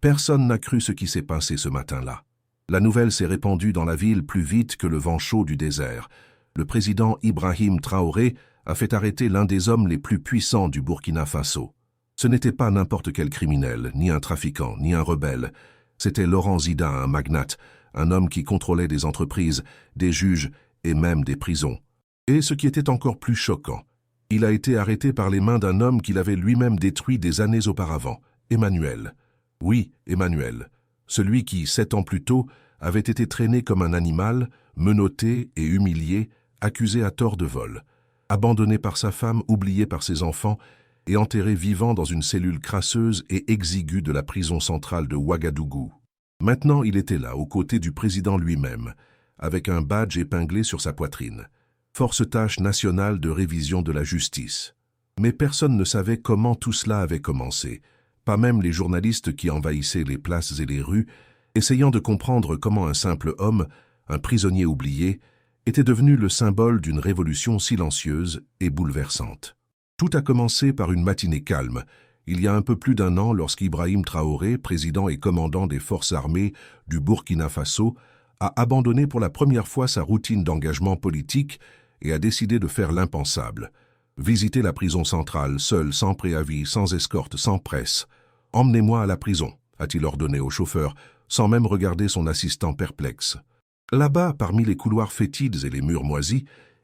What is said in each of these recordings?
Personne n'a cru ce qui s'est passé ce matin-là. La nouvelle s'est répandue dans la ville plus vite que le vent chaud du désert. Le président Ibrahim Traoré a fait arrêter l'un des hommes les plus puissants du Burkina Faso. Ce n'était pas n'importe quel criminel, ni un trafiquant, ni un rebelle. C'était Laurent Zida, un magnate, un homme qui contrôlait des entreprises, des juges et même des prisons. Et ce qui était encore plus choquant, il a été arrêté par les mains d'un homme qu'il avait lui-même détruit des années auparavant, Emmanuel. Oui, Emmanuel, celui qui, 7 ans plus tôt, avait été traîné comme un animal, menotté et humilié, accusé à tort de vol, abandonné par sa femme, oublié par ses enfants et enterré vivant dans une cellule crasseuse et exiguë de la prison centrale de Ouagadougou. Maintenant, il était là, aux côtés du président lui-même, avec un badge épinglé sur sa poitrine. Force tâche nationale de révision de la justice. Mais personne ne savait comment tout cela avait commencé, pas même les journalistes qui envahissaient les places et les rues, essayant de comprendre comment un simple homme, un prisonnier oublié, était devenu le symbole d'une révolution silencieuse et bouleversante. Tout a commencé par une matinée calme, il y a un peu plus d'1 an lorsqu'Ibrahim Traoré, président et commandant des forces armées du Burkina Faso, a abandonné pour la première fois sa routine d'engagement politique et a décidé de faire l'impensable. Visiter la prison centrale, seul, sans préavis, sans escorte, sans presse. « Emmenez-moi à la prison », a-t-il ordonné au chauffeur, sans même regarder son assistant perplexe. Là-bas, parmi les couloirs fétides et les murs moisis,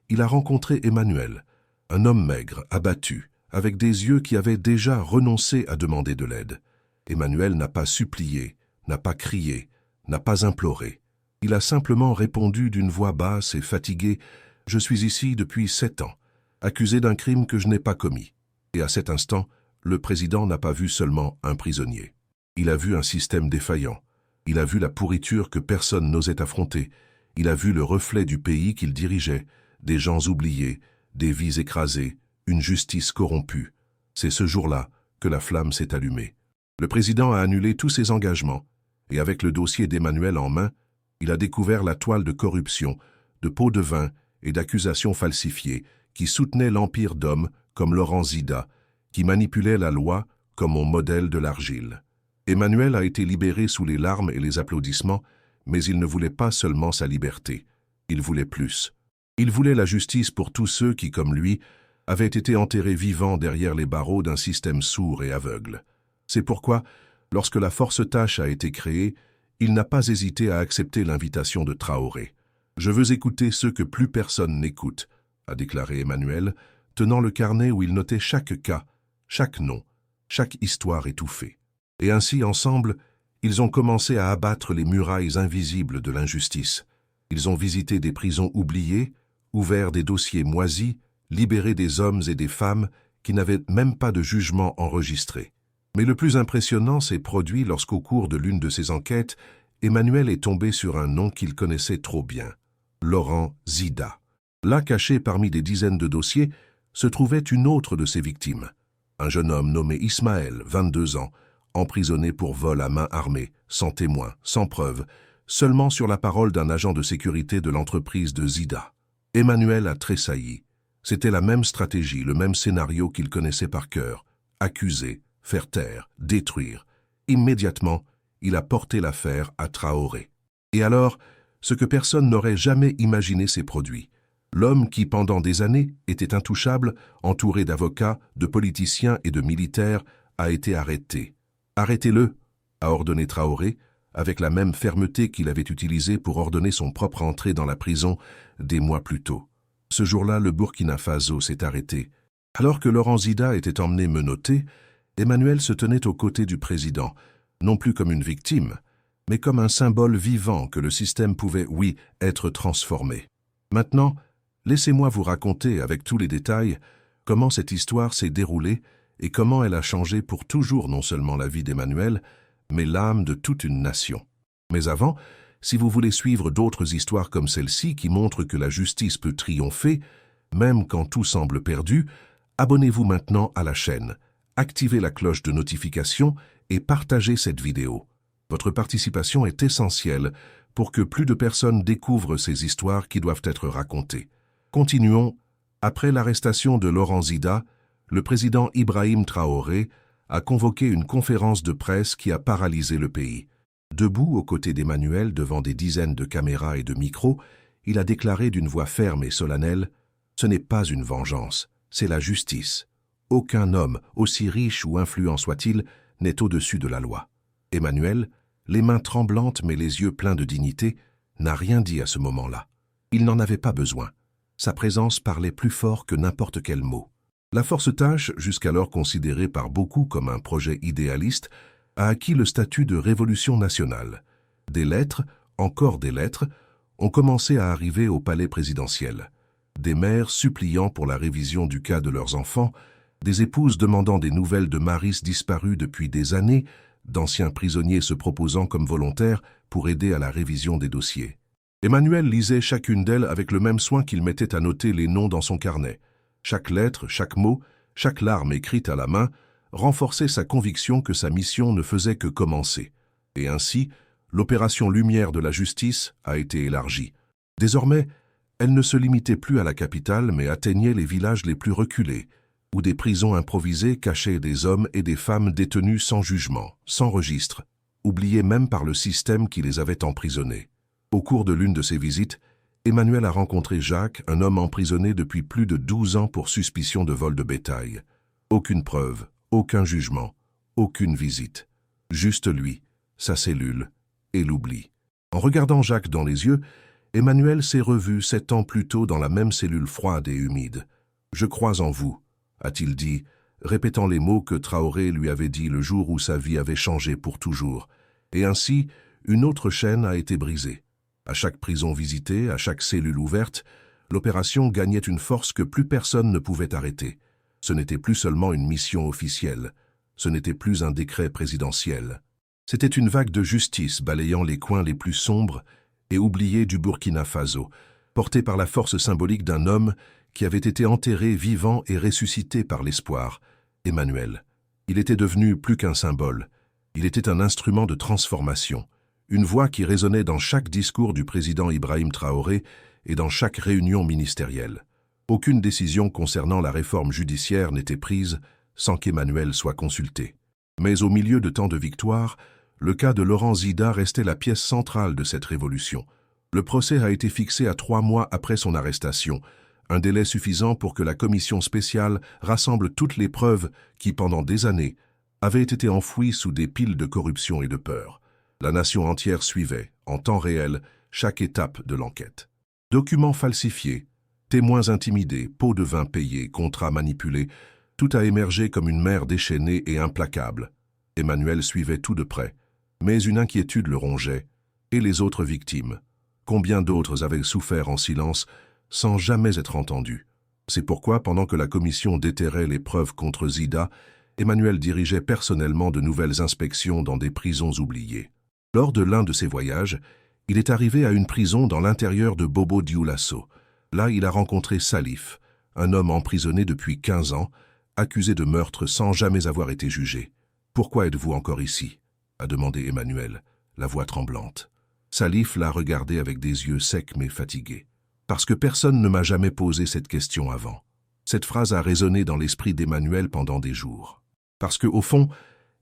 il a rencontré Emmanuel, un homme maigre, abattu, avec des yeux qui avaient déjà renoncé à demander de l'aide. Emmanuel n'a pas supplié, n'a pas crié, n'a pas imploré. Il a simplement répondu d'une voix basse et fatiguée « Je suis ici depuis 7 ans, accusé d'un crime que je n'ai pas commis. » Et à cet instant, le président n'a pas vu seulement un prisonnier. Il a vu un système défaillant. Il a vu la pourriture que personne n'osait affronter. Il a vu le reflet du pays qu'il dirigeait, des gens oubliés, des vies écrasées, une justice corrompue. C'est ce jour-là que la flamme s'est allumée. Le président a annulé tous ses engagements, et avec le dossier d'Emmanuel en main, il a découvert la toile de corruption, de pots de vin et d'accusations falsifiées qui soutenaient l'empire d'hommes comme Laurent Zida, qui manipulait la loi comme on modèle de l'argile. Emmanuel a été libéré sous les larmes et les applaudissements, mais il ne voulait pas seulement sa liberté. Il voulait plus. Il voulait la justice pour tous ceux qui, comme lui, avaient été enterrés vivants derrière les barreaux d'un système sourd et aveugle. C'est pourquoi, lorsque la force tâche a été créée, il n'a pas hésité à accepter l'invitation de Traoré. « Je veux écouter ceux que plus personne n'écoute », a déclaré Emmanuel, tenant le carnet où il notait chaque cas, chaque nom, chaque histoire étouffée. Et ainsi, ensemble, ils ont commencé à abattre les murailles invisibles de l'injustice. Ils ont visité des prisons oubliées, ouvert des dossiers moisis, libéré des hommes et des femmes qui n'avaient même pas de jugement enregistré. Mais le plus impressionnant s'est produit lorsqu'au cours de l'une de ces enquêtes, Emmanuel est tombé sur un nom qu'il connaissait trop bien, Laurent Zida. Là, caché parmi des dizaines de dossiers, se trouvait une autre de ses victimes, un jeune homme nommé Ismaël, 22 ans, emprisonné pour vol à main armée, sans témoin, sans preuve, seulement sur la parole d'un agent de sécurité de l'entreprise de Zida. Emmanuel a tressailli. C'était la même stratégie, le même scénario qu'il connaissait par cœur. Accuser, faire taire, détruire. Immédiatement, il a porté l'affaire à Traoré. Et alors, ce que personne n'aurait jamais imaginé s'est produit. L'homme qui, pendant des années, était intouchable, entouré d'avocats, de politiciens et de militaires, a été arrêté. « Arrêtez-le », a ordonné Traoré, avec la même fermeté qu'il avait utilisée pour ordonner son propre entrée dans la prison des mois plus tôt. Ce jour-là, le Burkina Faso s'est arrêté. Alors que Laurent Zida était emmené menotté, Emmanuel se tenait aux côtés du président, non plus comme une victime, mais comme un symbole vivant que le système pouvait, oui, être transformé. Maintenant, laissez-moi vous raconter, avec tous les détails, comment cette histoire s'est déroulée et comment elle a changé pour toujours non seulement la vie d'Emmanuel, mais l'âme de toute une nation. Mais avant, si vous voulez suivre d'autres histoires comme celle-ci qui montrent que la justice peut triompher, même quand tout semble perdu, abonnez-vous maintenant à la chaîne, activez la cloche de notification et partagez cette vidéo. Votre participation est essentielle pour que plus de personnes découvrent ces histoires qui doivent être racontées. Continuons. Après l'arrestation de Laurent Zida, le président Ibrahim Traoré a convoqué une conférence de presse qui a paralysé le pays. Debout aux côtés d'Emmanuel devant des dizaines de caméras et de micros, il a déclaré d'une voix ferme et solennelle « Ce n'est pas une vengeance, c'est la justice. Aucun homme, aussi riche ou influent soit-il, n'est au-dessus de la loi. » Emmanuel, les mains tremblantes mais les yeux pleins de dignité, n'a rien dit à ce moment-là. Il n'en avait pas besoin. Sa présence parlait plus fort que n'importe quel mot. La Force Tache, jusqu'alors considérée par beaucoup comme un projet idéaliste, a acquis le statut de révolution nationale. Des lettres, encore des lettres, ont commencé à arriver au palais présidentiel. Des mères suppliant pour la révision du cas de leurs enfants, des épouses demandant des nouvelles de maris disparus depuis des années, d'anciens prisonniers se proposant comme volontaires pour aider à la révision des dossiers. Emmanuel lisait chacune d'elles avec le même soin qu'il mettait à noter les noms dans son carnet. Chaque lettre, chaque mot, chaque larme écrite à la main renforçait sa conviction que sa mission ne faisait que commencer. Et ainsi, l'opération Lumière de la justice a été élargie. Désormais, elle ne se limitait plus à la capitale mais atteignait les villages les plus reculés, où des prisons improvisées cachaient des hommes et des femmes détenus sans jugement, sans registre, oubliés même par le système qui les avait emprisonnés. Au cours de l'une de ses visites, Emmanuel a rencontré Jacques, un homme emprisonné depuis plus de 12 ans pour suspicion de vol de bétail. Aucune preuve, aucun jugement, aucune visite. Juste lui, sa cellule et l'oubli. En regardant Jacques dans les yeux, Emmanuel s'est revu 7 ans plus tôt dans la même cellule froide et humide. « Je crois en vous », a-t-il dit, répétant les mots que Traoré lui avait dit le jour où sa vie avait changé pour toujours. Et ainsi, une autre chaîne a été brisée. À chaque prison visitée, à chaque cellule ouverte, l'opération gagnait une force que plus personne ne pouvait arrêter. Ce n'était plus seulement une mission officielle, ce n'était plus un décret présidentiel. C'était une vague de justice balayant les coins les plus sombres et oubliés du Burkina Faso, portée par la force symbolique d'un homme qui avait été enterré vivant et ressuscité par l'espoir, Emmanuel. Il était devenu plus qu'un symbole, il était un instrument de transformation, une voix qui résonnait dans chaque discours du président Ibrahim Traoré et dans chaque réunion ministérielle. Aucune décision concernant la réforme judiciaire n'était prise sans qu'Emmanuel soit consulté. Mais au milieu de tant de victoires, le cas de Laurent Zida restait la pièce centrale de cette révolution. Le procès a été fixé à 3 mois après son arrestation, un délai suffisant pour que la commission spéciale rassemble toutes les preuves qui, pendant des années, avaient été enfouies sous des piles de corruption et de peur. La nation entière suivait, en temps réel, chaque étape de l'enquête. Documents falsifiés, témoins intimidés, pots de vin payés, contrats manipulés, tout a émergé comme une mer déchaînée et implacable. Emmanuel suivait tout de près, mais une inquiétude le rongeait. Et les autres victimes? Combien d'autres avaient souffert en silence, sans jamais être entendus? C'est pourquoi, pendant que la commission déterrait les preuves contre Zida, Emmanuel dirigeait personnellement de nouvelles inspections dans des prisons oubliées. Lors de l'un de ses voyages, il est arrivé à une prison dans l'intérieur de Bobo Dioulasso. Là, il a rencontré Salif, un homme emprisonné depuis 15 ans, accusé de meurtre sans jamais avoir été jugé. « Pourquoi êtes-vous encore ici ?» a demandé Emmanuel, la voix tremblante. Salif l'a regardé avec des yeux secs mais fatigués. « Parce que personne ne m'a jamais posé cette question avant. » Cette phrase a résonné dans l'esprit d'Emmanuel pendant des jours. Parce que, au fond,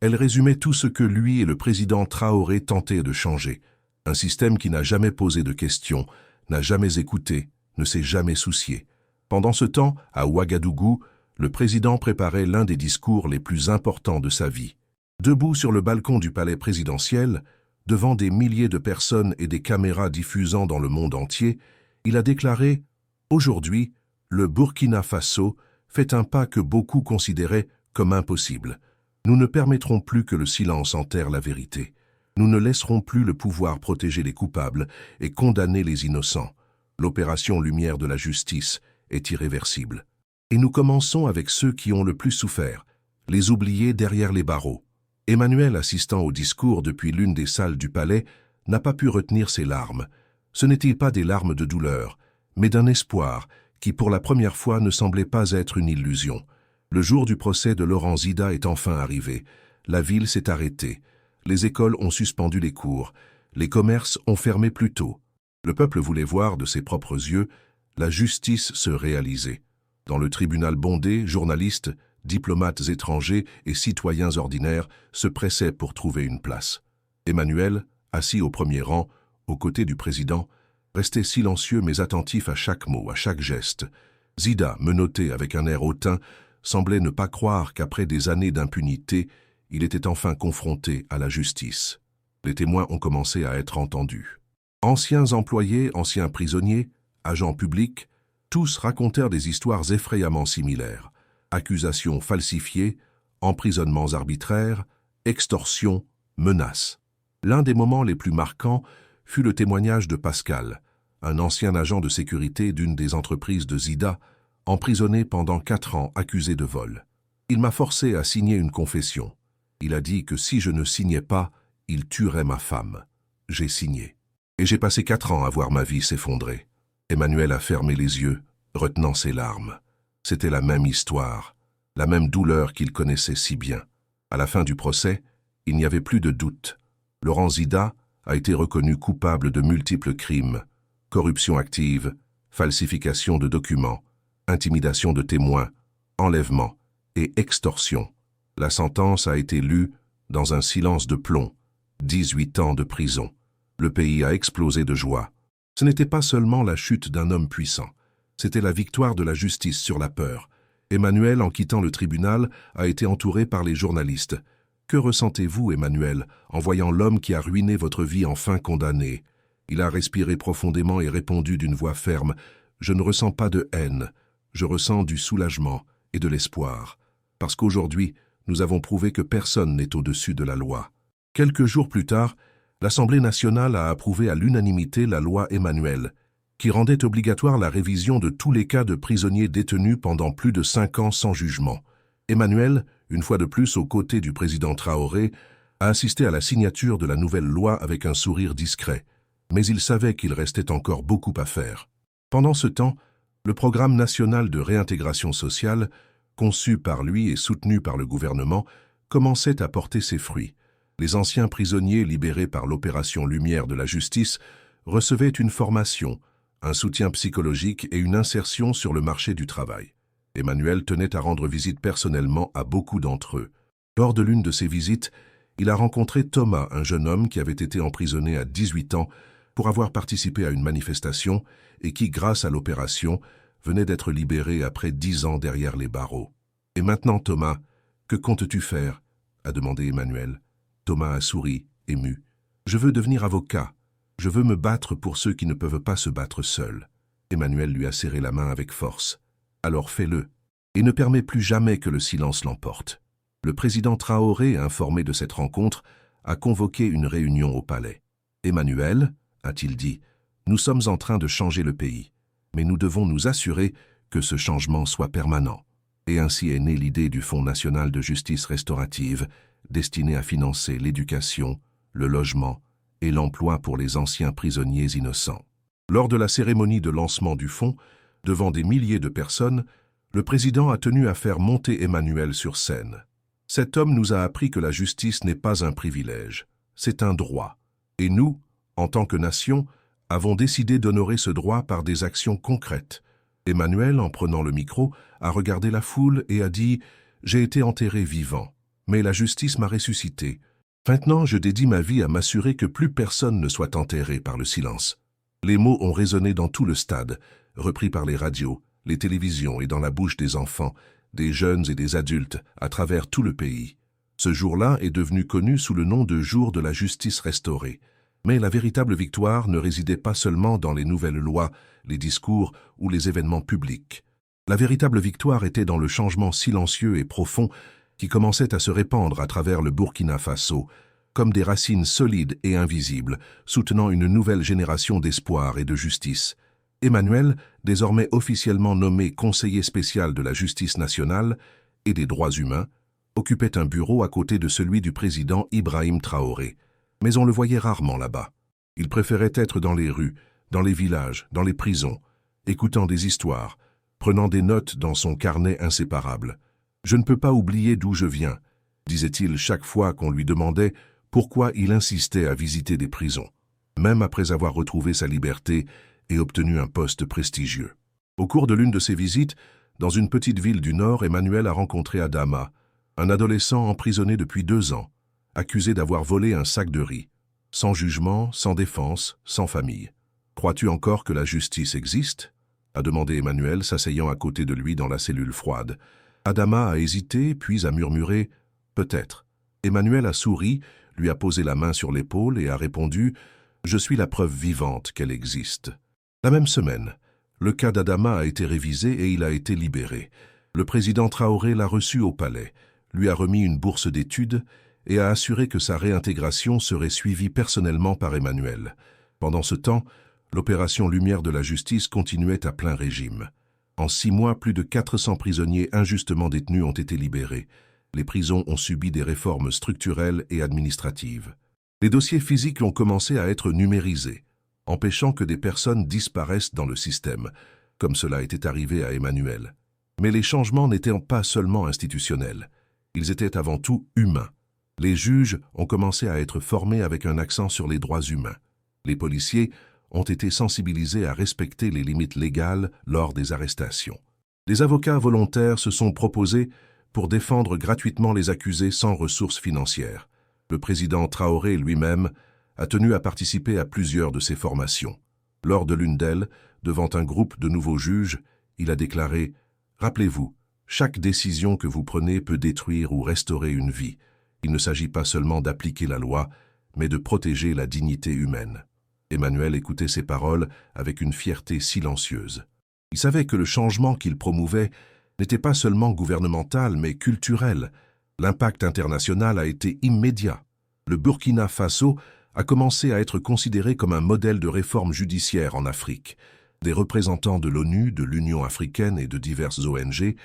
elle résumait tout ce que lui et le président Traoré tentaient de changer. Un système qui n'a jamais posé de questions, n'a jamais écouté, ne s'est jamais soucié. Pendant ce temps, à Ouagadougou, le président préparait l'un des discours les plus importants de sa vie. Debout sur le balcon du palais présidentiel, devant des milliers de personnes et des caméras diffusant dans le monde entier, il a déclaré « Aujourd'hui, le Burkina Faso fait un pas que beaucoup considéraient comme impossible. Nous ne permettrons plus que le silence enterre la vérité. Nous ne laisserons plus le pouvoir protéger les coupables et condamner les innocents. L'opération Lumière de la justice est irréversible. Et nous commençons avec ceux qui ont le plus souffert, les oubliés derrière les barreaux. » Emmanuel, assistant au discours depuis l'une des salles du palais, n'a pas pu retenir ses larmes. Ce n'étaient pas des larmes de douleur, mais d'un espoir qui, pour la première fois, ne semblait pas être une illusion. Le jour du procès de Laurent Zida est enfin arrivé. La ville s'est arrêtée. Les écoles ont suspendu les cours. Les commerces ont fermé plus tôt. Le peuple voulait voir de ses propres yeux la justice se réaliser. Dans le tribunal bondé, journalistes, diplomates étrangers et citoyens ordinaires se pressaient pour trouver une place. Emmanuel, assis au premier rang, aux côtés du président, restait silencieux mais attentif à chaque mot, à chaque geste. Zida, menottée avec un air hautain, semblait ne pas croire qu'après des années d'impunité, il était enfin confronté à la justice. Les témoins ont commencé à être entendus. Anciens employés, anciens prisonniers, agents publics, tous racontèrent des histoires effrayamment similaires. Accusations falsifiées, emprisonnements arbitraires, extorsions, menaces. L'un des moments les plus marquants fut le témoignage de Pascal, un ancien agent de sécurité d'une des entreprises de Zida, emprisonné pendant 4 ans accusé de vol. Il m'a forcé à signer une confession. Il a dit que si je ne signais pas, il tuerait ma femme. J'ai signé. Et j'ai passé 4 ans à voir ma vie s'effondrer. Emmanuel a fermé les yeux, retenant ses larmes. C'était la même histoire, la même douleur qu'il connaissait si bien. À la fin du procès, il n'y avait plus de doute. Laurent Zida a été reconnu coupable de multiples crimes, corruption active, falsification de documents, intimidation de témoins, enlèvement et extorsion. La sentence a été lue dans un silence de plomb, 18 ans de prison. Le pays a explosé de joie. Ce n'était pas seulement la chute d'un homme puissant, c'était la victoire de la justice sur la peur. Emmanuel, en quittant le tribunal, a été entouré par les journalistes. Que ressentez-vous, Emmanuel, en voyant l'homme qui a ruiné votre vie enfin condamné? Il a respiré profondément et répondu d'une voix ferme. Je ne ressens pas de haine, je ressens du soulagement et de l'espoir. Parce qu'aujourd'hui, nous avons prouvé que personne n'est au-dessus de la loi. Quelques jours plus tard, l'Assemblée nationale a approuvé à l'unanimité la loi Emmanuel, qui rendait obligatoire la révision de tous les cas de prisonniers détenus pendant plus de 5 ans sans jugement. Emmanuel, une fois de plus aux côtés du président Traoré, a assisté à la signature de la nouvelle loi avec un sourire discret, mais il savait qu'il restait encore beaucoup à faire. Pendant ce temps, le programme national de réintégration sociale, conçu par lui et soutenu par le gouvernement, commençait à porter ses fruits. Les anciens prisonniers libérés par l'opération Lumière de la justice recevaient une formation, un soutien psychologique et une insertion sur le marché du travail. Emmanuel tenait à rendre visite personnellement à beaucoup d'entre eux. Lors de l'une de ces visites, il a rencontré Thomas, un jeune homme qui avait été emprisonné à 18 ans pour avoir participé à une manifestation et qui, grâce à l'opération, venait d'être libéré après 10 ans derrière les barreaux. « Et maintenant, Thomas, que comptes-tu faire » a demandé Emmanuel. Thomas a souri, ému. « Je veux devenir avocat. Je veux me battre pour ceux qui ne peuvent pas se battre seuls. » Emmanuel lui a serré la main avec force. « Alors fais-le, et ne permets plus jamais que le silence l'emporte. » Le président Traoré, informé de cette rencontre, a convoqué une réunion au palais. « Emmanuel, a-t-il dit, nous sommes en train de changer le pays, mais nous devons nous assurer que ce changement soit permanent. » Et ainsi est née l'idée du Fonds national de justice restaurative, destiné à financer l'éducation, le logement et l'emploi pour les anciens prisonniers innocents. Lors de la cérémonie de lancement du fonds, devant des milliers de personnes, le président a tenu à faire monter Emmanuel sur scène. Cet homme nous a appris que la justice n'est pas un privilège, c'est un droit. Et nous, en tant que nation, avons décidé d'honorer ce droit par des actions concrètes. Emmanuel, en prenant le micro, a regardé la foule et a dit « J'ai été enterré vivant, mais la justice m'a ressuscité. Maintenant, je dédie ma vie à m'assurer que plus personne ne soit enterré par le silence. » Les mots ont résonné dans tout le stade, repris par les radios, les télévisions et dans la bouche des enfants, des jeunes et des adultes, à travers tout le pays. Ce jour-là est devenu connu sous le nom de Jour de la justice restaurée. Mais la véritable victoire ne résidait pas seulement dans les nouvelles lois, les discours ou les événements publics. La véritable victoire était dans le changement silencieux et profond qui commençait à se répandre à travers le Burkina Faso, comme des racines solides et invisibles, soutenant une nouvelle génération d'espoir et de justice. Emmanuel, désormais officiellement nommé conseiller spécial de la justice nationale et des droits humains, occupait un bureau à côté de celui du président Ibrahim Traoré. Mais on le voyait rarement là-bas. Il préférait être dans les rues, dans les villages, dans les prisons, écoutant des histoires, prenant des notes dans son carnet inséparable. « Je ne peux pas oublier d'où je viens », disait-il chaque fois qu'on lui demandait pourquoi il insistait à visiter des prisons, même après avoir retrouvé sa liberté et obtenu un poste prestigieux. Au cours de l'une de ses visites, Dans une petite ville du Nord, Emmanuel a rencontré Adama, un adolescent emprisonné depuis 2 ans, accusé d'avoir volé un sac de riz. Sans jugement, sans défense, sans famille. « Crois-tu encore que la justice existe ?» a demandé Emmanuel, s'asseyant à côté de lui dans la cellule froide. Adama a hésité, puis a murmuré « Peut-être ». Emmanuel a souri, lui a posé la main sur l'épaule et a répondu « Je suis la preuve vivante qu'elle existe ». La même semaine, le cas d'Adama a été révisé et il a été libéré. Le président Traoré l'a reçu au palais, lui a remis une bourse d'études et a assuré que sa réintégration serait suivie personnellement par Emmanuel. Pendant ce temps, l'opération Lumière de la justice continuait à plein régime. En 6 mois, plus de 400 prisonniers injustement détenus ont été libérés. Les prisons ont subi des réformes structurelles et administratives. Les dossiers physiques ont commencé à être numérisés, empêchant que des personnes disparaissent dans le système, comme cela était arrivé à Emmanuel. Mais les changements n'étaient pas seulement institutionnels, ils étaient avant tout humains. Les juges ont commencé à être formés avec un accent sur les droits humains. Les policiers ont été sensibilisés à respecter les limites légales lors des arrestations. Les avocats volontaires se sont proposés pour défendre gratuitement les accusés sans ressources financières. Le président Traoré lui-même a tenu à participer à plusieurs de ces formations. Lors de l'une d'elles, devant un groupe de nouveaux juges, il a déclaré « Rappelez-vous, chaque décision que vous prenez peut détruire ou restaurer une vie. Il ne s'agit pas seulement d'appliquer la loi, mais de protéger la dignité humaine. » Emmanuel écoutait ces paroles avec une fierté silencieuse. Il savait que le changement qu'il promouvait n'était pas seulement gouvernemental, mais culturel. L'impact international a été immédiat. Le Burkina Faso a commencé à être considéré comme un modèle de réforme judiciaire en Afrique. Des représentants de l'ONU, de l'Union africaine et de diverses ONG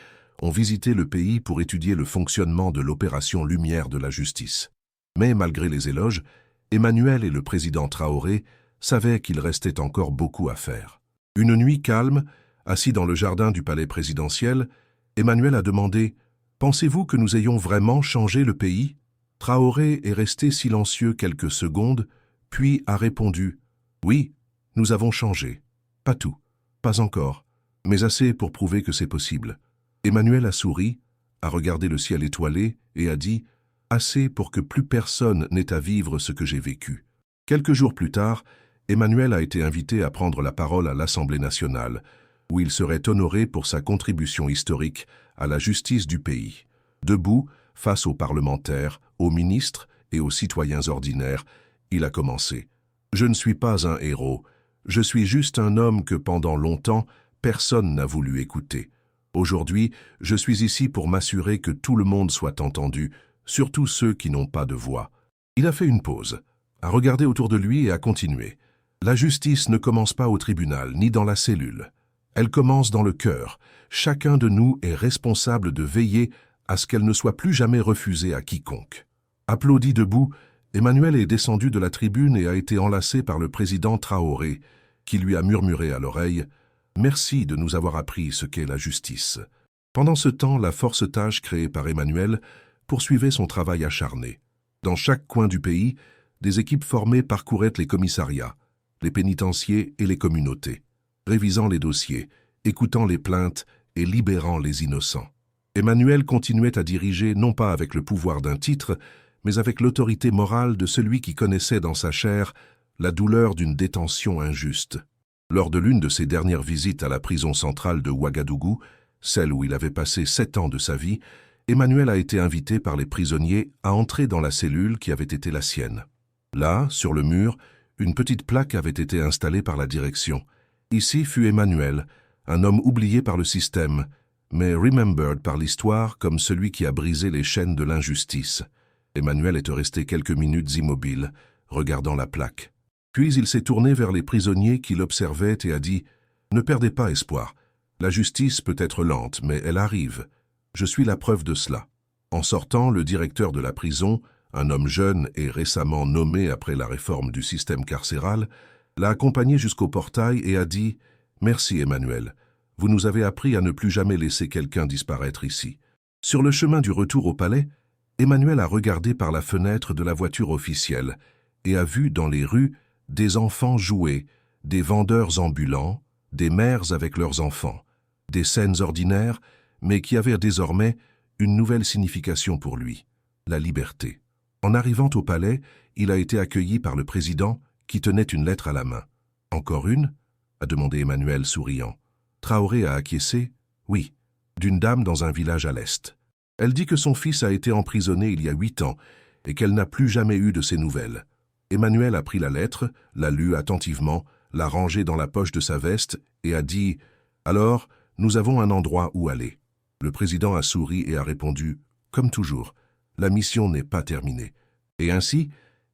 ont visité le pays pour étudier le fonctionnement de l'opération Lumière de la justice. Mais malgré les éloges, Emmanuel et le président Traoré savaient qu'il restait encore beaucoup à faire. Une nuit calme, assis dans le jardin du palais présidentiel, Emmanuel a demandé « Pensez-vous que nous ayons vraiment changé le pays ?» Traoré est resté silencieux quelques secondes, puis a répondu « Oui, nous avons changé. Pas tout, pas encore, mais assez pour prouver que c'est possible. » Emmanuel a souri, a regardé le ciel étoilé et a dit « Assez pour que plus personne n'ait à vivre ce que j'ai vécu. » Quelques jours plus tard, Emmanuel a été invité à prendre la parole à l'Assemblée nationale, où il serait honoré pour sa contribution historique à la justice du pays. Debout, face aux parlementaires, aux ministres et aux citoyens ordinaires, il a commencé. « Je ne suis pas un héros, je suis juste un homme que pendant longtemps, personne n'a voulu écouter. Aujourd'hui, je suis ici pour m'assurer que tout le monde soit entendu, surtout ceux qui n'ont pas de voix. » Il a fait une pause, a regardé autour de lui et a continué. « La justice ne commence pas au tribunal, ni dans la cellule. Elle commence dans le cœur. Chacun de nous est responsable de veiller à ce qu'elle ne soit plus jamais refusée à quiconque. » Applaudi debout, Emmanuel est descendu de la tribune et a été enlacé par le président Traoré, qui lui a murmuré à l'oreille « Merci de nous avoir appris ce qu'est la justice. » Pendant ce temps, la force-tâche créée par Emmanuel poursuivait son travail acharné. Dans chaque coin du pays, des équipes formées parcouraient les commissariats, les pénitenciers et les communautés, révisant les dossiers, écoutant les plaintes et libérant les innocents. Emmanuel continuait à diriger non pas avec le pouvoir d'un titre, mais avec l'autorité morale de celui qui connaissait dans sa chair la douleur d'une détention injuste. Lors de l'une de ses dernières visites à la prison centrale de Ouagadougou, celle où il avait passé 7 ans de sa vie, Emmanuel a été invité par les prisonniers à entrer dans la cellule qui avait été la sienne. Là, sur le mur, une petite plaque avait été installée par la direction. Ici fut Emmanuel, un homme oublié par le système, mais remembered par l'histoire comme celui qui a brisé les chaînes de l'injustice. Emmanuel est resté quelques minutes immobile, regardant la plaque. Puis il s'est tourné vers les prisonniers qui l'observaient et a dit « Ne perdez pas espoir. La justice peut être lente, mais elle arrive. Je suis la preuve de cela. » En sortant, le directeur de la prison, un homme jeune et récemment nommé après la réforme du système carcéral, l'a accompagné jusqu'au portail et a dit « Merci Emmanuel, vous nous avez appris à ne plus jamais laisser quelqu'un disparaître ici. » Sur le chemin du retour au palais, Emmanuel a regardé par la fenêtre de la voiture officielle et a vu dans les rues des enfants jouer, des vendeurs ambulants, des mères avec leurs enfants. Des scènes ordinaires, mais qui avaient désormais une nouvelle signification pour lui, la liberté. En arrivant au palais, il a été accueilli par le président qui tenait une lettre à la main. « Encore une ?» a demandé Emmanuel souriant. Traoré a acquiescé « Oui, d'une dame dans un village à l'est. Elle dit que son fils a été emprisonné il y a 8 ans et qu'elle n'a plus jamais eu de ses nouvelles. » Emmanuel a pris la lettre, l'a lue attentivement, l'a rangée dans la poche de sa veste et a dit « Alors, nous avons un endroit où aller. » Le président a souri et a répondu « Comme toujours, la mission n'est pas terminée. » Et ainsi,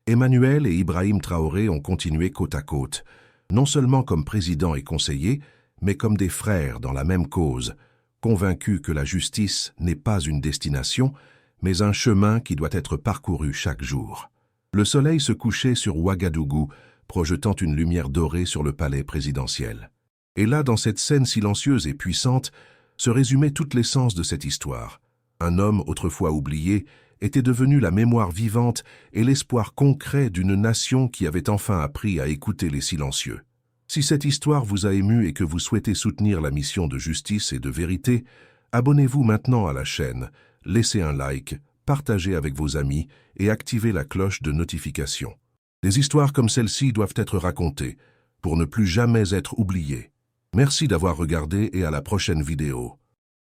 Emmanuel et Ibrahim Traoré ont continué côte à côte, non seulement comme président et conseiller, mais comme des frères dans la même cause, convaincus que la justice n'est pas une destination, mais un chemin qui doit être parcouru chaque jour. Le soleil se couchait sur Ouagadougou, projetant une lumière dorée sur le palais présidentiel. Et là, dans cette scène silencieuse et puissante, se résumait toute l'essence de cette histoire. Un homme autrefois oublié était devenu la mémoire vivante et l'espoir concret d'une nation qui avait enfin appris à écouter les silencieux. Si cette histoire vous a ému et que vous souhaitez soutenir la mission de justice et de vérité, abonnez-vous maintenant à la chaîne, laissez un like, partagez avec vos amis et activez la cloche de notification. Des histoires comme celle-ci doivent être racontées pour ne plus jamais être oubliées. Merci d'avoir regardé et à la prochaine vidéo.